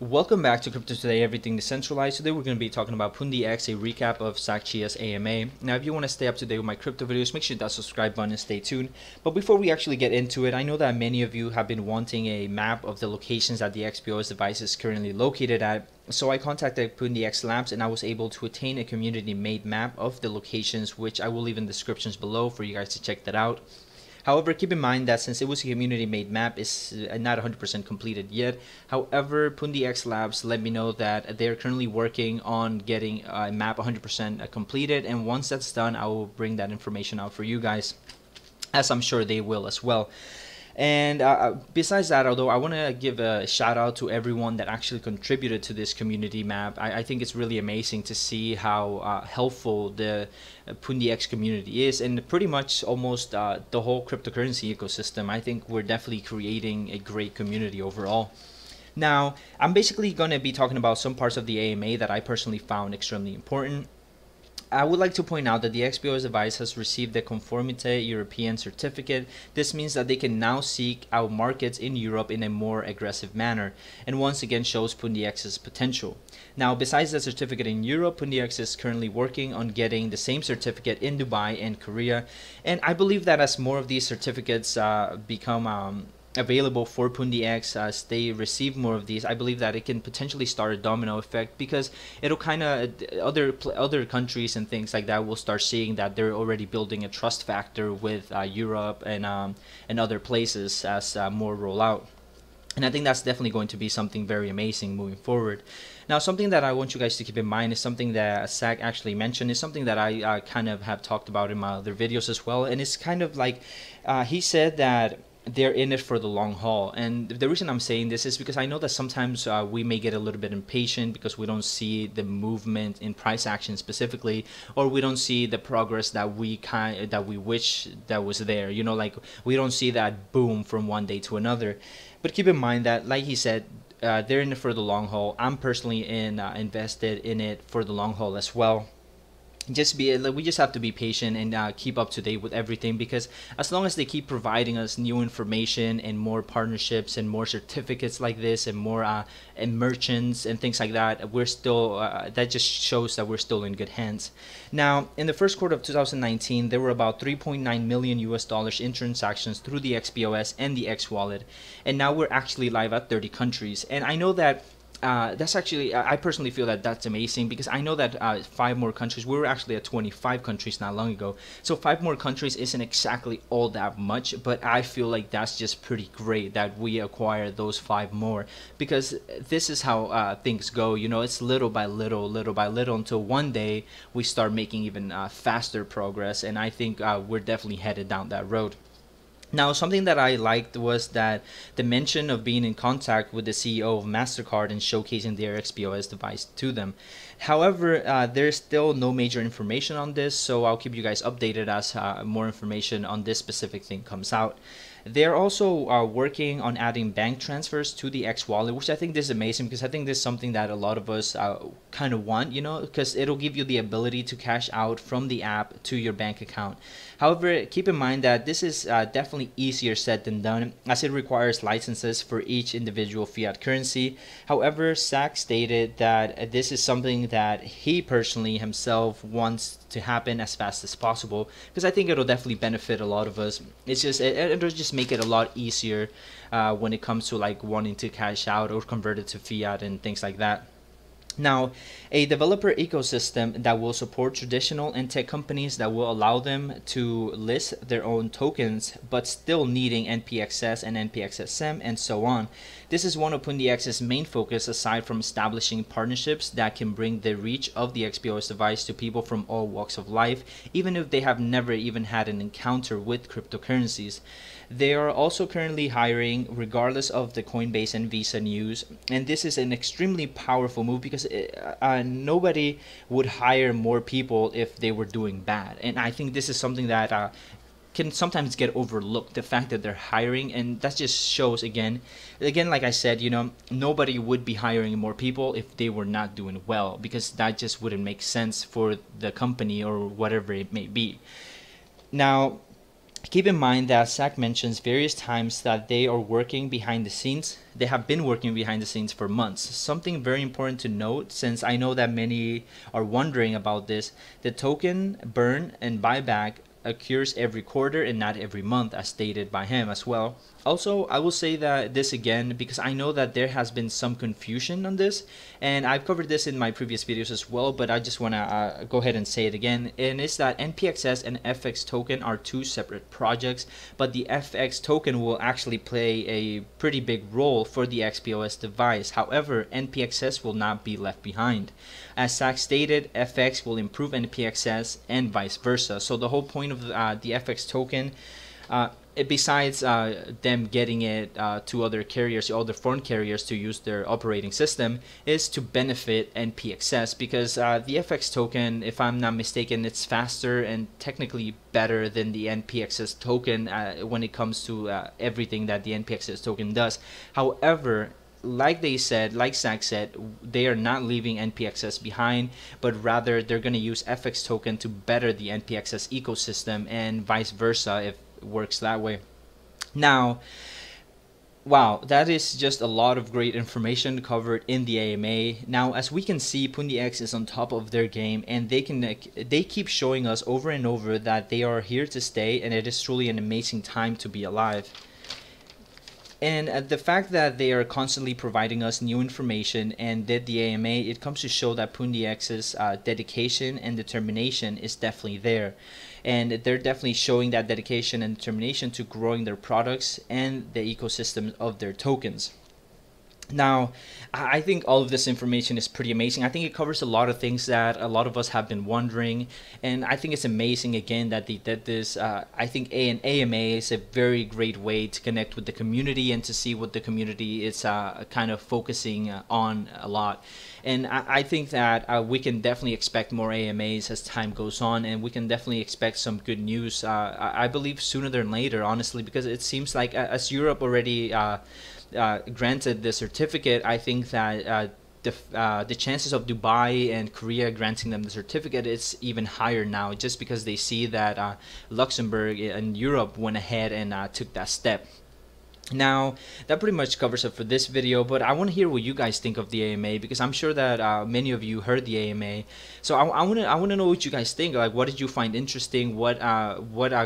Welcome back to Crypto Today, everything decentralized. Today we're going to be talking about Pundi X, a recap of Zac Cheah's AMA. Now, if you want to stay up to date with my crypto videos, make sure that subscribe button and stay tuned. But before we actually get into it, I know that many of you have been wanting a map of the locations that the XPOS device is currently located at. So I contacted Pundi X Labs and I was able to attain a community-made map of the locations, which I will leave in the descriptions below for you guys to check that out. However, keep in mind that since it was a community-made map, it's not 100% completed yet. However, Pundi X Labs let me know that they're currently working on getting a map 100% completed, and once that's done, I will bring that information out for you guys, as I'm sure they will as well. And besides that, although I want to give a shout out to everyone that actually contributed to this community map, I think it's really amazing to see how helpful the Pundi X community is, and pretty much almost the whole cryptocurrency ecosystem. I think we're definitely creating a great community overall. Now, I'm basically going to be talking about some parts of the AMA that I personally found extremely important. I would like to point out that the XPOS device has received the Conformité European certificate. This means that they can now seek out markets in Europe in a more aggressive manner, and once again shows Pundi X's potential. Now, besides the certificate in Europe, Pundi X is currently working on getting the same certificate in Dubai and Korea, and I believe that as more of these certificates become available for Pundi X, as they receive more of these, I believe that it can potentially start a domino effect, because it'll kind of other countries and things like that will start seeing that they're already building a trust factor with Europe and other places as more roll out. And I think that's definitely going to be something very amazing moving forward. Now, something that I want you guys to keep in mind is something that Zac actually mentioned, is something that I kind of have talked about in my other videos as well, and it's kind of like he said that they're in it for the long haul. And the reason I'm saying this is because I know that sometimes we may get a little bit impatient because we don't see the movement in price action specifically, or we don't see the progress that we wish that was there. You know, like we don't see that boom from one day to another. But keep in mind that, like he said, they're in it for the long haul. I'm personally invested in it for the long haul as well. We just have to be patient and keep up to date with everything, because as long as they keep providing us new information and more partnerships and more certificates like this and more and merchants and things like that, we're still that just shows that we're still in good hands. Now, in the first quarter of 2019, there were about 3.9 million US dollars in transactions through the XPOS and the X wallet, and now we're actually live at 30 countries. And I know that that's actually, I personally feel that that's amazing, because I know that 5 more countries, we were actually at 25 countries not long ago, so 5 more countries isn't exactly all that much, but I feel like that's just pretty great that we acquire those 5 more, because this is how things go, you know, it's little by little, until one day we start making even faster progress, and I think we're definitely headed down that road. Now, something that I liked was that the mention of being in contact with the CEO of MasterCard and showcasing their XPOS device to them. However, there's still no major information on this, so I'll keep you guys updated as more information on this specific thing comes out. They're also working on adding bank transfers to the X wallet, which I think this is amazing, because I think this is something that a lot of us kind of want, you know, because it'll give you the ability to cash out from the app to your bank account. However, keep in mind that this is definitely easier said than done, as it requires licenses for each individual fiat currency. However, Zac stated that this is something that he personally himself wants to happen as fast as possible, because I think it'll definitely benefit a lot of us. It's just it'll just make it a lot easier when it comes to like wanting to cash out or convert it to fiat and things like that. Now, a developer ecosystem that will support traditional and tech companies, that will allow them to list their own tokens, but still needing NPXS and NPXSM and so on. This is one of Pundi X's main focus, aside from establishing partnerships that can bring the reach of the XPOS device to people from all walks of life, even if they have never even had an encounter with cryptocurrencies. They are also currently hiring regardless of the Coinbase and Visa news, and this is an extremely powerful move, because nobody would hire more people if they were doing bad. And I think this is something that can sometimes get overlooked, the fact that they're hiring, and that just shows again, like I said, you know, nobody would be hiring more people if they were not doing well, because that just wouldn't make sense for the company or whatever it may be. Now, Keep in mind that Zac mentions various times that they are working behind the scenes. They have been working behind the scenes for months. Something very important to note, since I know that many are wondering about this, the token burn and buyback occurs every quarter and not every month, as stated by him as well. Also, I will say that this again because I know that there has been some confusion on this, and I've covered this in my previous videos as well, but I just want to go ahead and say it again, and it's that NPXS and FX token are two separate projects, but the FX token will actually play a pretty big role for the XPOS device. However, NPXS will not be left behind. As Zac stated, FX will improve NPXS and vice versa. So the whole point of the FX token, besides them getting it to other carriers, other foreign carriers to use their operating system, is to benefit NPXS, because the FX token, if I'm not mistaken, it's faster and technically better than the NPXS token when it comes to everything that the NPXS token does. However, like Zac said, they are not leaving NPXS behind, but rather they're going to use FX token to better the NPXS ecosystem and vice versa if it works that way. Now, wow, that is just a lot of great information covered in the AMA. Now, as we can see, Pundi X is on top of their game, and they keep showing us over and over that they are here to stay, and it is truly an amazing time to be alive. And the fact that they are constantly providing us new information and did the AMA, it comes to show that Pundi X's dedication and determination is definitely there. And they're definitely showing that dedication and determination to growing their products and the ecosystem of their tokens. Now, I think all of this information is pretty amazing. I think it covers a lot of things that a lot of us have been wondering, and I think it's amazing again that they did this. I think an AMA is a very great way to connect with the community and to see what the community is kind of focusing on a lot. And I think that we can definitely expect more AMAs as time goes on, and we can definitely expect some good news. I believe sooner than later, honestly, because it seems like as Europe already granted the certificate, I think that the chances of Dubai and Korea granting them the certificate is even higher now, just because they see that Luxembourg and Europe went ahead and took that step. Now, that pretty much covers it for this video, but I want to hear what you guys think of the AMA, because I'm sure that many of you heard the AMA. So I want to know what you guys think. Like, what did you find interesting? What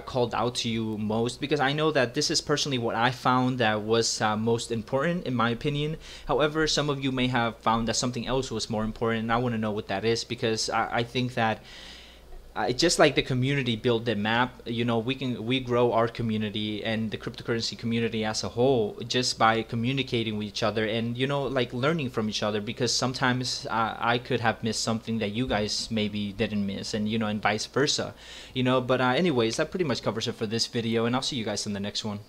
called out to you most? Because I know that this is personally what I found that was most important in my opinion. However, some of you may have found that something else was more important, and I want to know what that is, because I think that just like the community built the map, you know, we grow our community and the cryptocurrency community as a whole just by communicating with each other and, you know, like learning from each other, because sometimes I could have missed something that you guys maybe didn't miss, and you know, and vice versa, you know. But anyways, that pretty much covers it for this video, and I'll see you guys in the next one.